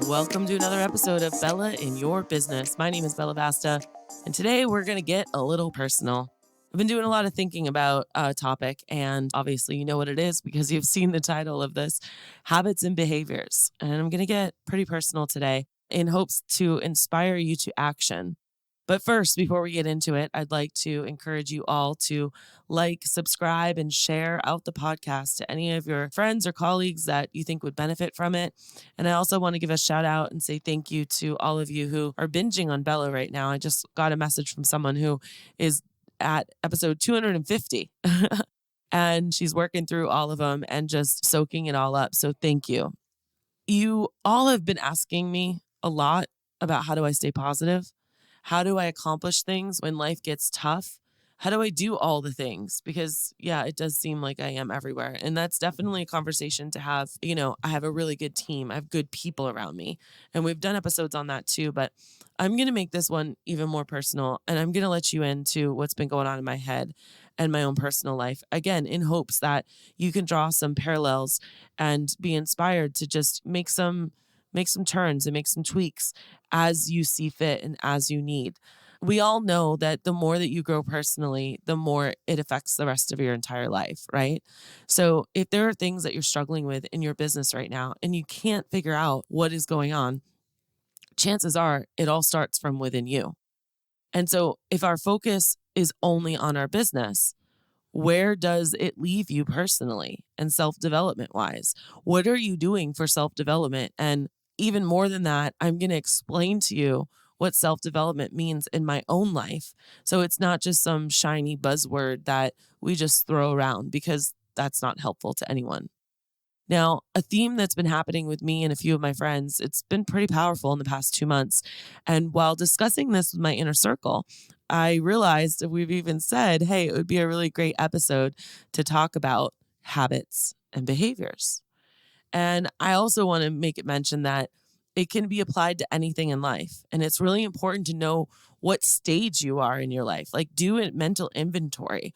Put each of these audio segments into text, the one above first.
Welcome to another episode of Bella in Your Business. My name is Bella Vasta, and today we're going to get a little personal. I've been doing a lot of thinking about a topic, and obviously you know what it is because you've seen the title of this, Habits and Behaviors. And I'm going to get pretty personal today in hopes to inspire you to action. But first, before we get into it, I'd like to encourage you all to like, subscribe, and share out the podcast to any of your friends or colleagues that you think would benefit from it. And I also want to give a shout out and say thank you to all of you who are binging on Bella right now. I just got a message from someone who is at episode 250 and she's working through all of them and just soaking it all up. So thank you. You all have been asking me a lot about how do I stay positive? How do I accomplish things when life gets tough? How do I do all the things? Because, yeah, it does seem like I am everywhere. And that's definitely a conversation to have. You know, I have a really good team. I have good people around me. And we've done episodes on that too. But I'm going to make this one even more personal. And I'm going to let you into what's been going on in my head and my own personal life. Again, in hopes that you can draw some parallels and be inspired to just make some turns and make some tweaks as you see fit and as you need. We all know that the more that you grow personally, the more it affects the rest of your entire life, right? So if there are things that you're struggling with in your business right now and you can't figure out what is going on, chances are it all starts from within you. And so if our focus is only on our business, where does it leave you personally and self-development wise? What are you doing for self-development? And even more than that, I'm going to explain to you what self-development means in my own life. So it's not just some shiny buzzword that we just throw around because that's not helpful to anyone. Now, a theme that's been happening with me and a few of my friends, it's been pretty powerful in the past 2 months. And while discussing this with my inner circle, I realized that we've even said, hey, it would be a really great episode to talk about habits and behaviors. And I also want to make it mention that it can be applied to anything in life. And it's really important to know what stage you are in your life. Like, do a mental inventory.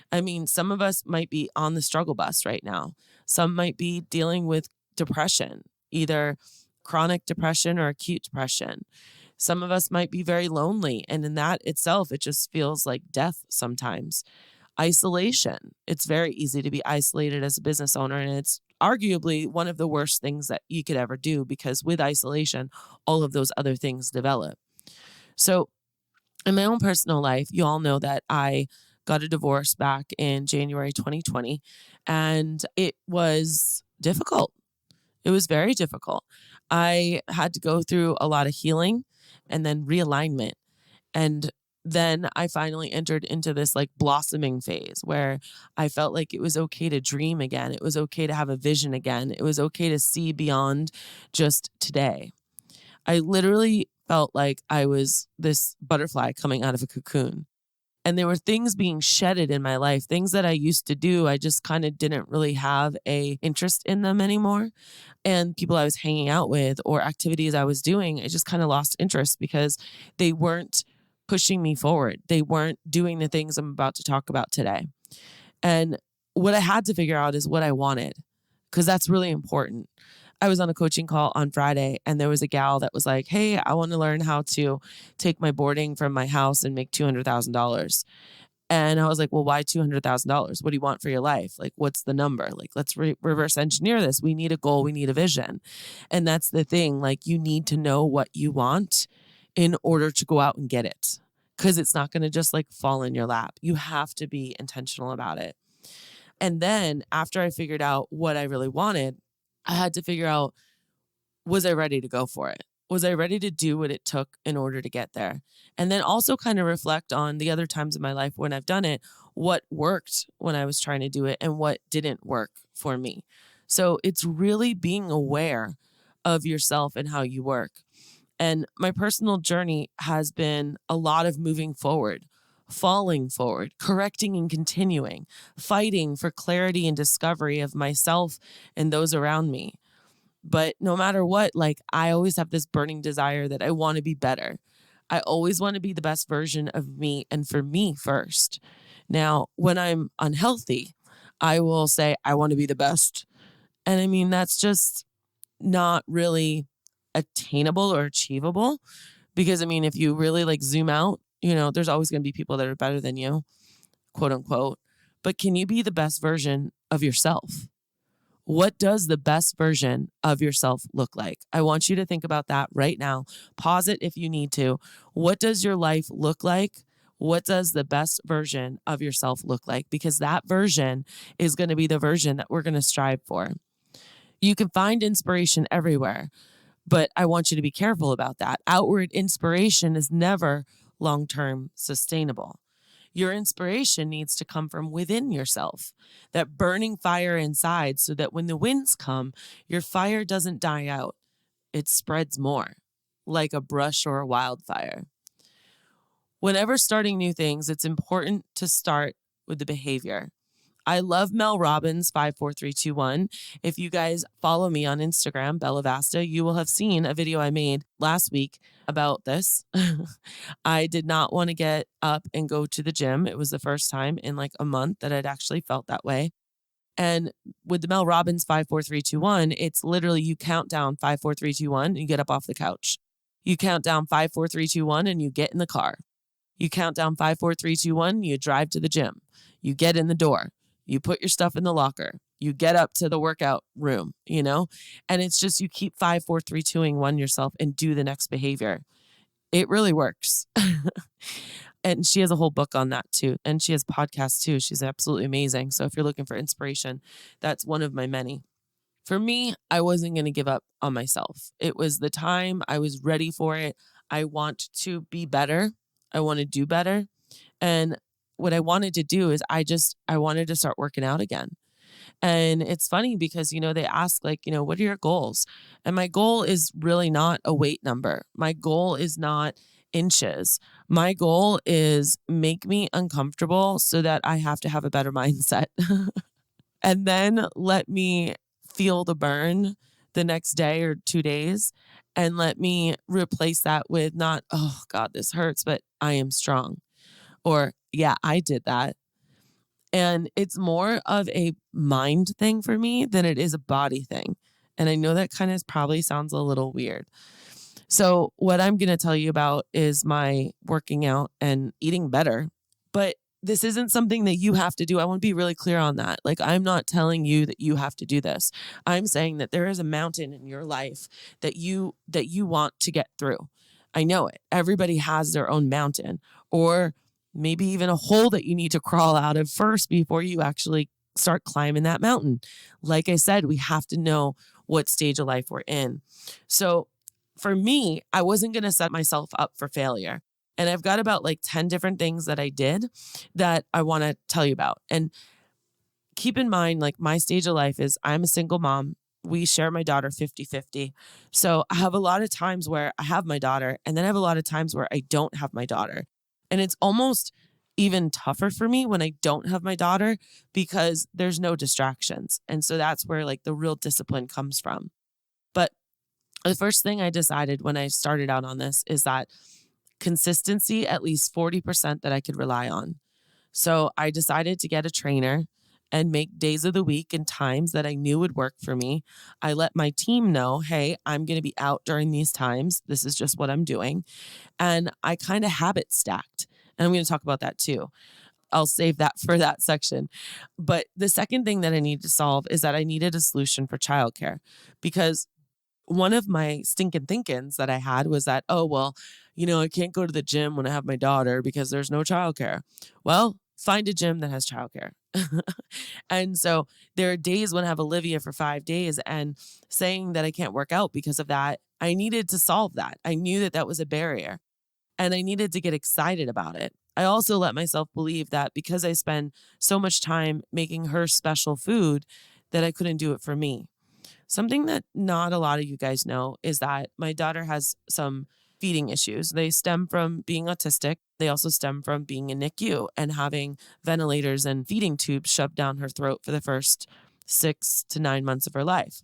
I mean, some of us might be on the struggle bus right now. Some might be dealing with depression, either chronic depression or acute depression. Some of us might be very lonely. And in that itself, it just feels like death sometimes. Isolation. It's very easy to be isolated as a business owner. And it's arguably one of the worst things that you could ever do because with isolation, all of those other things develop. So in my own personal life, you all know that I got a divorce back in January 2020, and it was difficult. It was very difficult. I had to go through a lot of healing and then realignment. And then I finally entered into this like blossoming phase where I felt like it was okay to dream again. It was okay to have a vision again. It was okay to see beyond just today. I literally felt like I was this butterfly coming out of a cocoon. And there were things being shedded in my life, things that I used to do. I just kind of didn't really have a interest in them anymore. And people I was hanging out with or activities I was doing, I just kind of lost interest because they weren't pushing me forward. They weren't doing the things I'm about to talk about today. And what I had to figure out is what I wanted, because that's really important. I was on a coaching call on Friday and there was a gal that was like, hey, I want to learn how to take my boarding from my house and make $200,000. And I was like, well, why $200,000? What do you want for your life? Like, what's the number? Like, let's reverse engineer this. We need a goal. We need a vision. And that's the thing. Like, you need to know what you want in order to go out and get it, because it's not going to just like fall in your lap. You have to be intentional about it. And then after I figured out what I really wanted, I had to figure out, was I ready to go for it? Was I ready to do what it took in order to get there? And then also kind of reflect on the other times in my life when I've done it, what worked when I was trying to do it and what didn't work for me. So it's really being aware of yourself and how you work. And my personal journey has been a lot of moving forward, falling forward, correcting and continuing, fighting for clarity and discovery of myself and those around me. But no matter what, like, I always have this burning desire that I want to be better. I always want to be the best version of me and for me first. Now, when I'm unhealthy, I will say I want to be the best. And I mean, that's just not really attainable or achievable. Because I mean, if you really like zoom out, there's always going to be people that are better than you, quote unquote. But can you be the best version of yourself? What does the best version of yourself look like? I want you to think about that right now. Pause it if you need to. What does your life look like? What does the best version of yourself look like? Because that version is going to be the version that we're going to strive for. You can find inspiration everywhere, but I want you to be careful about that. Outward inspiration is never long-term sustainable. Your inspiration needs to come from within yourself, that burning fire inside, so that when the winds come, your fire doesn't die out. It spreads more, like a brush or a wildfire. Whenever starting new things, it's important to start with the behavior. I love Mel Robbins' 54321. If you guys follow me on Instagram, Bella Vasta, you will have seen a video I made last week about this. I did not want to get up and go to the gym. It was the first time in like a month that I'd actually felt that way. And with the Mel Robbins 54321, it's literally you count down 54321 and you get up off the couch. You count down 54321 and you get in the car. You count down 54321, you drive to the gym. You get in the door. You put your stuff in the locker. You get up to the workout room, and it's just you keep 5, 4, 3, 2ing one yourself and do the next behavior. It really works. And she has a whole book on that too. And she has podcasts too. She's absolutely amazing. So if you're looking for inspiration, that's one of my many. For me, I wasn't going to give up on myself. It was the time. I was ready for it. I want to be better. I want to do better. And what I wanted to do is I wanted to start working out again. And it's funny because, they ask like, what are your goals? And my goal is really not a weight number. My goal is not inches. My goal is make me uncomfortable so that I have to have a better mindset. And then let me feel the burn the next day or 2 days. And let me replace that with not, oh God, this hurts, but I am strong. Or, yeah, I did that. And it's more of a mind thing for me than it is a body thing. And I know that kind of probably sounds a little weird. So what I'm going to tell you about is my working out and eating better. But this isn't something that you have to do. I want to be really clear on that. Like, I'm not telling you that you have to do this. I'm saying that there is a mountain in your life that you want to get through. I know it. Everybody has their own mountain, or maybe even a hole that you need to crawl out of first before you actually start climbing that mountain. Like I said, we have to know what stage of life we're in. So for me, I wasn't going to set myself up for failure. And I've got about like 10 different things that I did that I want to tell you about. And keep in mind, like my stage of life is I'm a single mom. We share my daughter 50-50. So I have a lot of times where I have my daughter, and then I have a lot of times where I don't have my daughter. And it's almost even tougher for me when I don't have my daughter because there's no distractions. And so that's where like the real discipline comes from. But the first thing I decided when I started out on this is that consistency, at least 40% that I could rely on. So I decided to get a trainer and make days of the week and times that I knew would work for me. I let my team know, hey, I'm going to be out during these times. This is just what I'm doing. And I kind of habit stacked. And I'm going to talk about that too. I'll save that for that section. But the second thing that I needed to solve is that I needed a solution for childcare, because one of my stinking thinkings that I had was that, oh, well, I can't go to the gym when I have my daughter because there's no childcare. Well, find a gym that has childcare. And so there are days when I have Olivia for 5 days, and saying that I can't work out because of that, I needed to solve that. I knew that that was a barrier, and I needed to get excited about it. I also let myself believe that because I spend so much time making her special food, that I couldn't do it for me. Something that not a lot of you guys know is that my daughter has some feeding issues. They stem from being autistic. They also stem from being in NICU and having ventilators and feeding tubes shoved down her throat for the first 6 to 9 months of her life.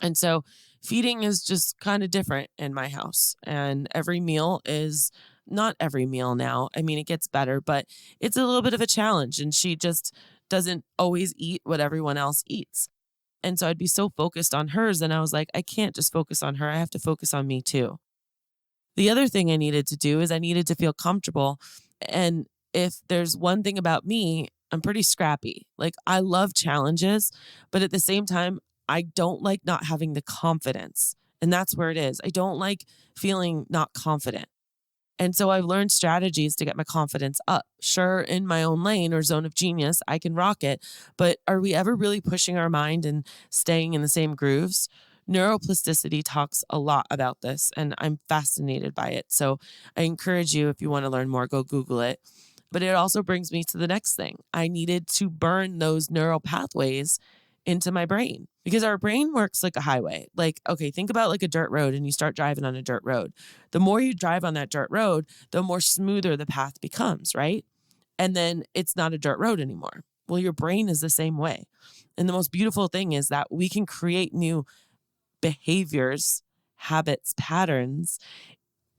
And so feeding is just kind of different in my house. And every meal is not every meal now. I mean, it gets better, but it's a little bit of a challenge. And she just doesn't always eat what everyone else eats. And so I'd be so focused on hers. And I was like, I can't just focus on her. I have to focus on me too. The other thing I needed to do is I needed to feel comfortable. And if there's one thing about me, I'm pretty scrappy. Like I love challenges, but at the same time, I don't like not having the confidence. And that's where it is. I don't like feeling not confident. And so I've learned strategies to get my confidence up. Sure, in my own lane or zone of genius, I can rock it. But are we ever really pushing our mind and staying in the same grooves? Neuroplasticity talks a lot about this, and I'm fascinated by it. So I encourage you, if you want to learn more, go Google it. But it also brings me to the next thing. I needed to burn those neural pathways into my brain because our brain works like a highway. Like, okay, think about like a dirt road and you start driving on a dirt road. The more you drive on that dirt road, the more smoother the path becomes, right? And then it's not a dirt road anymore. Well, your brain is the same way. And the most beautiful thing is that we can create new behaviors, habits, patterns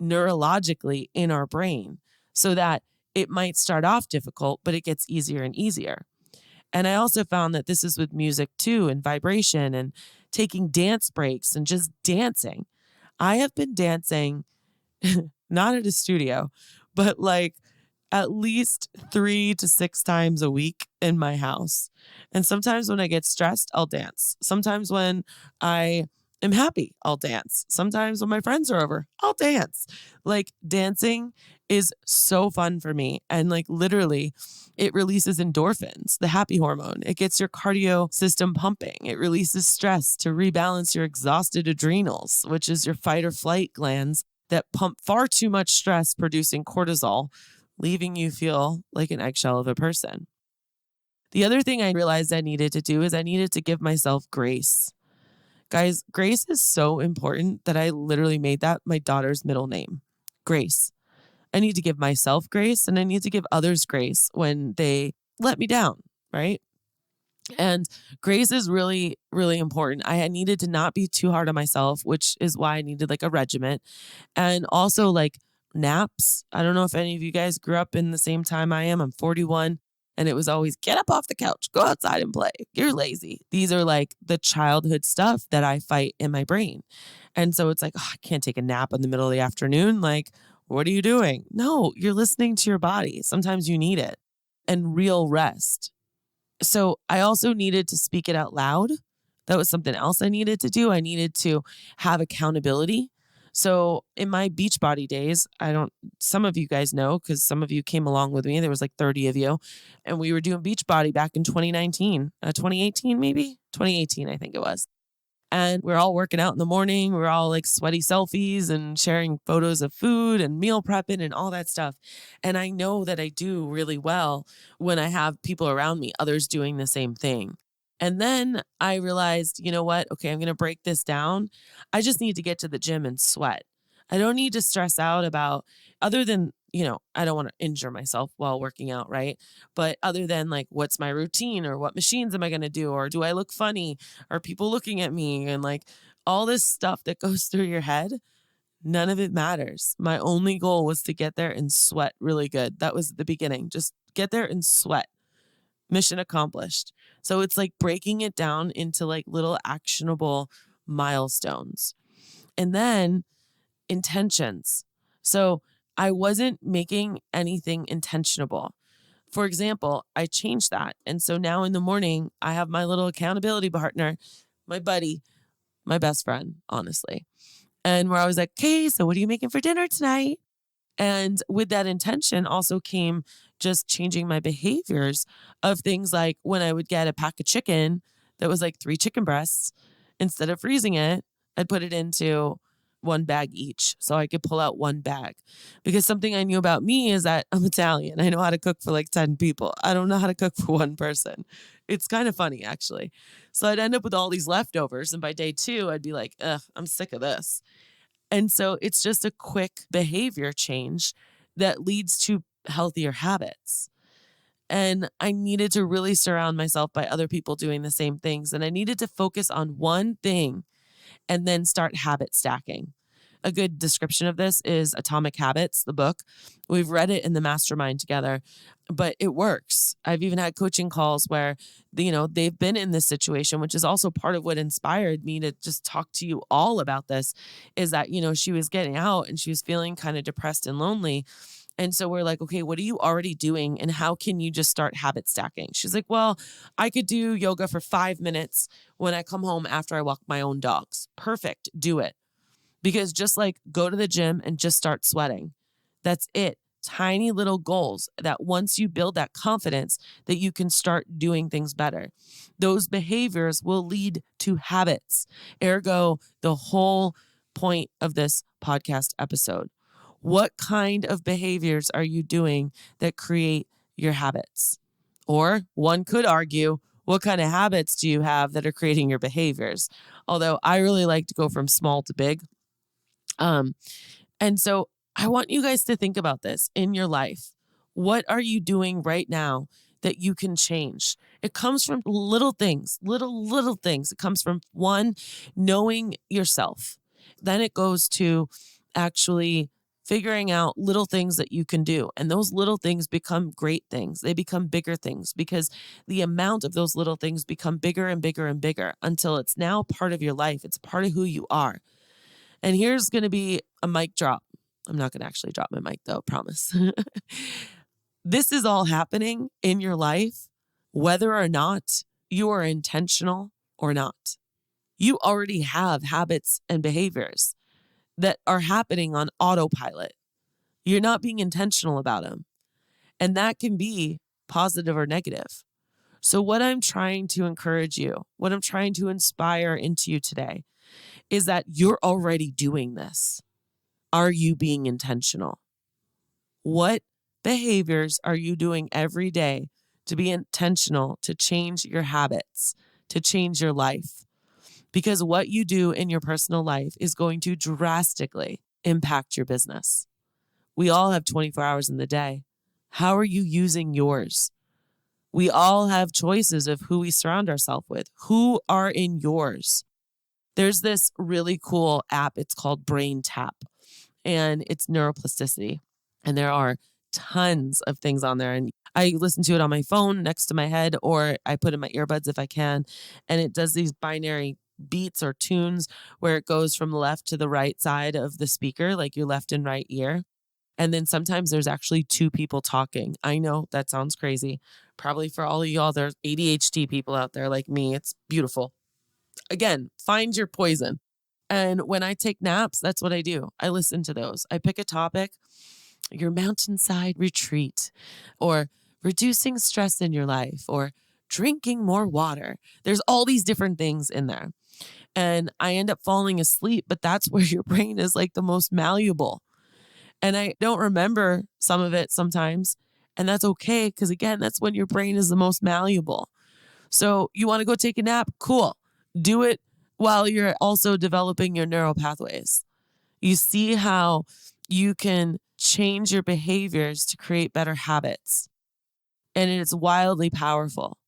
neurologically in our brain so that it might start off difficult, but it gets easier and easier. And I also found that this is with music too, and vibration and taking dance breaks and just dancing. I have been dancing, not at a studio, but like at least 3 to 6 times a week in my house. And sometimes when I get stressed, I'll dance. Sometimes when I am happy, I'll dance. Sometimes when my friends are over, I'll dance. Like dancing is so fun for me. And like literally, it releases endorphins, the happy hormone. It gets your cardio system pumping. It releases stress to rebalance your exhausted adrenals, which is your fight or flight glands that pump far too much stress, producing cortisol, leaving you feel like an eggshell of a person. The other thing I realized I needed to do is I needed to give myself grace. Guys, grace is so important that I literally made that my daughter's middle name. Grace. I need to give myself grace and I need to give others grace when they let me down, right? And grace is really, really important. I needed to not be too hard on myself, which is why I needed like a regiment. And also like naps. I don't know if any of you guys grew up in the same time I am. I'm 41. And it was always get up off the couch, go outside and play. You're lazy. These are like the childhood stuff that I fight in my brain. And so it's like, oh, I can't take a nap in the middle of the afternoon. Like, what are you doing? No, you're listening to your body. Sometimes you need it and real rest. So I also needed to speak it out loud. That was something else I needed to do. I needed to have accountability. So in my Beachbody days, some of you guys know, because some of you came along with me. There was like 30 of you. And we were doing Beachbody back in 2019, 2018, maybe 2018, I think it was. And we're all working out in the morning. We're all like sweaty selfies and sharing photos of food and meal prepping and all that stuff. And I know that I do really well when I have people around me, others doing the same thing. And then I realized, you know what? Okay, I'm going to break this down. I just need to get to the gym and sweat. I don't need to stress out about, other than, I don't want to injure myself while working out, right? But other than like, what's my routine or what machines am I going to do? Or do I look funny? Are people looking at me? And like all this stuff that goes through your head, none of it matters. My only goal was to get there and sweat really good. That was the beginning. Just get there and sweat. Mission accomplished. So it's like breaking it down into like little actionable milestones. And then intentions. So I wasn't making anything intentionable. For example, I changed that. And so now in the morning, I have my little accountability partner, my buddy, my best friend, honestly. And we're always like, okay, so what are you making for dinner tonight? And with that intention also came just changing my behaviors of things like when I would get a pack of chicken that was like 3 chicken breasts, instead of freezing it, I'd put it into 1 bag each so I could pull out 1 bag. Because something I knew about me is that I'm Italian. I know how to cook for like 10 people. I don't know how to cook for 1 person. It's kind of funny, actually. So I'd end up with all these leftovers. And by day 2, I'd be like, ugh, I'm sick of this. And so it's just a quick behavior change that leads to healthier habits. And I needed to really surround myself by other people doing the same things. And I needed to focus on one thing and then start habit stacking. A good description of this is Atomic Habits, the book. We've read it in the mastermind together. but it works. I've even had coaching calls where, they've been in this situation, which is also part of what inspired me to just talk to you all about this, is that, she was getting out and she was feeling kind of depressed and lonely. And so we're like, okay, what are you already doing? And how can you just start habit stacking? She's like, well, I could do yoga for 5 minutes when I come home after I walk my own dogs. Perfect. Do it. Because just like go to the gym and just start sweating. That's it. Tiny little goals that once you build that confidence that you can start doing things better, those behaviors will lead to habits. Ergo, the whole point of this podcast episode. What kind of behaviors are you doing that create your habits? Or one could argue, what kind of habits do you have that are creating your behaviors? Although I really like to go from small to big. And so I want you guys to think about this in your life. What are you doing right now that you can change? It comes from little things, little things. It comes from one, knowing yourself. Then it goes to actually figuring out little things that you can do. And those little things become great things. They become bigger things because the amount of those little things become bigger and bigger and bigger until it's now part of your life. It's part of who you are. And here's going to be a mic drop. I'm not going to actually drop my mic though, promise. This is all happening in your life, whether or not you are intentional or not. You already have habits and behaviors that are happening on autopilot. You're not being intentional about them. And that can be positive or negative. So what I'm trying to encourage you, what I'm trying to inspire into you today is that you're already doing this. Are you being intentional? What behaviors are you doing every day to be intentional, to change your habits, to change your life? Because what you do in your personal life is going to drastically impact your business. We all have 24 hours in the day. How are you using yours? We all have choices of who we surround ourselves with. Who are in yours? There's this really cool app. It's called Brain Tap, and it's neuroplasticity. And there are tons of things on there. And I listen to it on my phone next to my head, or I put in my earbuds if I can. And it does these binary beats or tunes where it goes from left to the right side of the speaker, like your left and right ear. And then sometimes there's actually two people talking. I know that sounds crazy. Probably for all of y'all, there's ADHD people out there like me. It's beautiful. Again, find your poison. And when I take naps, that's what I do. I listen to those. I pick a topic, your mountainside retreat, or reducing stress in your life, or drinking more water. There's all these different things in there. And I end up falling asleep, but that's where your brain is like the most malleable. And I don't remember some of it sometimes. And that's okay, because again, that's when your brain is the most malleable. So you want to go take a nap? Cool. Do it while you're also developing your neural pathways. You see how you can change your behaviors to create better habits. And it's wildly powerful.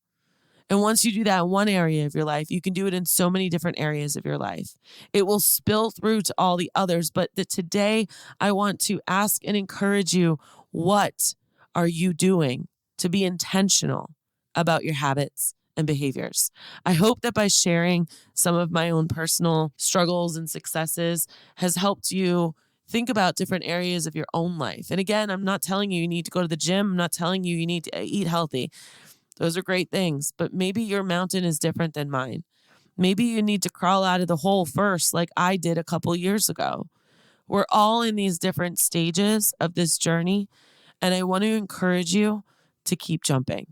And once you do that in one area of your life, you can do it in so many different areas of your life. It will spill through to all the others. But today, I want to ask and encourage you, what are you doing to be intentional about your habits and behaviors? I hope that by sharing some of my own personal struggles and successes has helped you think about different areas of your own life. And again, I'm not telling you need to go to the gym. I'm not telling you need to eat healthy. Those are great things, but maybe your mountain is different than mine. Maybe you need to crawl out of the hole first, like I did a couple years ago. We're all in these different stages of this journey, and I want to encourage you to keep jumping.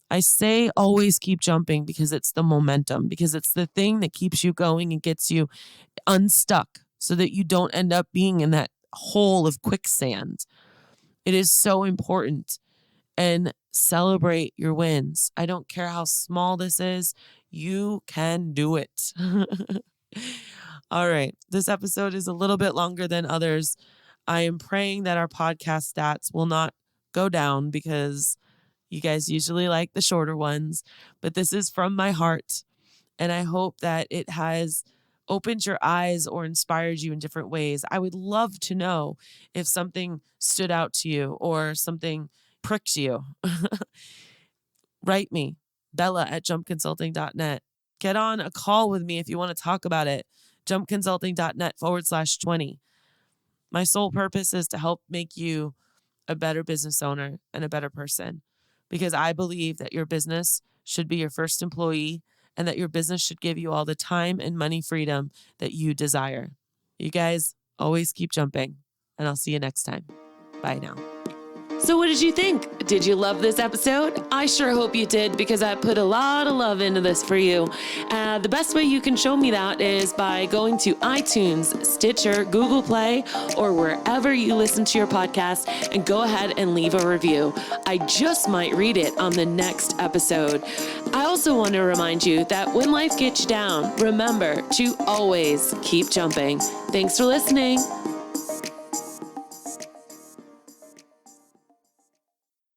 I say always keep jumping because it's the momentum, because it's the thing that keeps you going and gets you unstuck so that you don't end up being in that hole of quicksand. It is so important. And celebrate your wins. I don't care how small this is, you can do it. All right. This episode is a little bit longer than others. I am praying that our podcast stats will not go down because you guys usually like the shorter ones, but this is from my heart. And I hope that it has opened your eyes or inspired you in different ways. I would love to know if something stood out to you or something pricked you, write me, bella@jumpconsulting.net. Get on a call with me if you want to talk about it. jumpconsulting.net/20. My sole purpose is to help make you a better business owner and a better person, because I believe that your business should be your first employee and that your business should give you all the time and money freedom that you desire. You guys always keep jumping, and I'll see you next time. Bye now. So what did you think? Did you love this episode? I sure hope you did, because I put a lot of love into this for you. The best way you can show me that is by going to iTunes, Stitcher, Google Play, or wherever you listen to your podcast, and go ahead and leave a review. I just might read it on the next episode. I also want to remind you that when life gets you down, remember to always keep jumping. Thanks for listening.